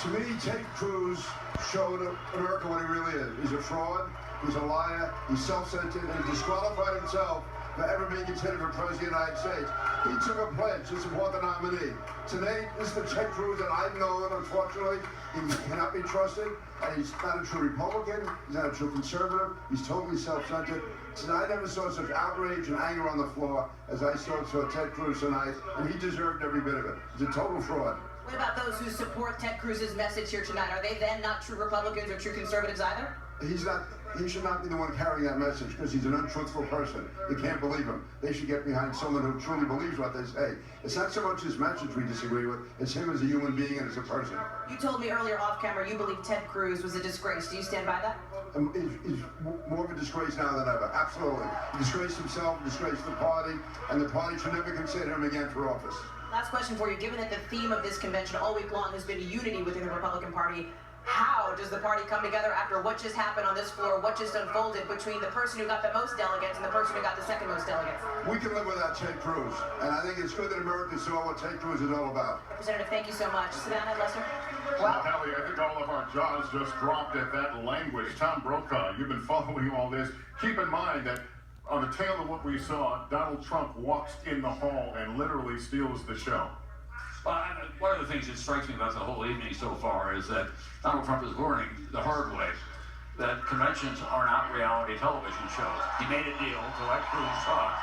To me, Ted Cruz showed America what he really is. He's a fraud, he's a liar, he's self-centered, and he disqualified himself for ever being considered for president of the United States. He took a pledge to support the nominee. Today, this is the Ted Cruz that I've known, unfortunately. He cannot be trusted, and he's not a true Republican, he's not a true conservative, he's totally self-centered. Tonight, I never saw such outrage and anger on the floor as I saw Ted Cruz tonight, and he deserved every bit of it. He's a total fraud. What about those who support Ted Cruz's message here tonight? Are they then not true Republicans or true conservatives either? He should not be the one carrying that message because he's an untruthful person. You can't believe him. They should get behind someone who truly believes what they say. It's not so much his message we disagree with, it's him as a human being and as a person. You told me earlier off camera you believe Ted Cruz was a disgrace. Do you stand by that? He's more of a disgrace now than ever. Absolutely. He disgraced himself, disgraced the party, and the party should never consider him again for office. Last question for you. Given that the theme of this convention all week long has been unity within the Republican Party, how does the party come together after what just happened on this floor, what just unfolded between the person who got the most delegates and the person who got the second most delegates? We can live without Ted Cruz, and I think it's good that Americans saw what Ted Cruz is all about. Representative, thank you so much. Savannah, Lester? Well, Hallie, I think all of our jaws just dropped at that language. Tom Brokaw, you've been following all this. Keep in mind that on the tail of what we saw, Donald Trump walks in the hall and literally steals the show. Well, one of the things that strikes me about the whole evening so far is that Donald Trump is learning the hard way that conventions are not reality television shows. He made a deal to let Cruz talk,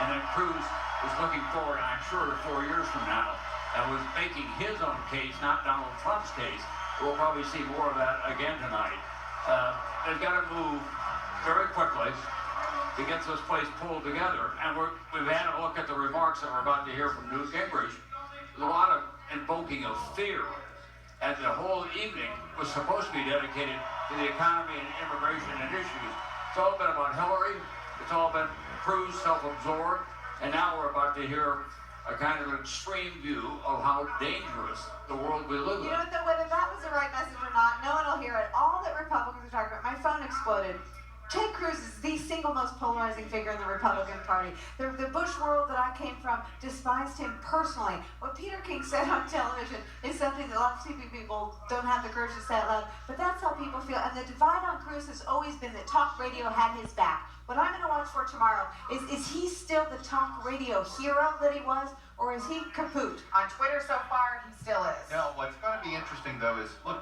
and then Cruz is looking forward, I'm sure, to 4 years from now, and was making his own case, not Donald Trump's case. We'll probably see more of that again tonight. They've got to move very quickly to get this place pulled together, and we've had a look at the remarks that we're about to hear from Newt Gingrich. There's a lot of invoking of fear, and the whole evening was supposed to be dedicated to the economy and immigration and issues. It's all been about Hillary, it's all been Cruz, self-absorbed, and now we're about to hear a kind of extreme view of how dangerous the world we live in. You know, whether that was the right message or not, no one will hear it. All that Republicans are talking about, my phone exploded. Ted Cruz is the single most polarizing figure in the Republican Party. The Bush world that I came from despised him personally. What Peter King said on television is something that a lot of sleepy people don't have the courage to say out loud, but that's how people feel. And the divide on Cruz has always been that talk radio had his back. What I'm going to watch for tomorrow is he still the talk radio hero that he was, or is he kaput? On Twitter so far, he still is. You know, what's going to be interesting, though, is, look,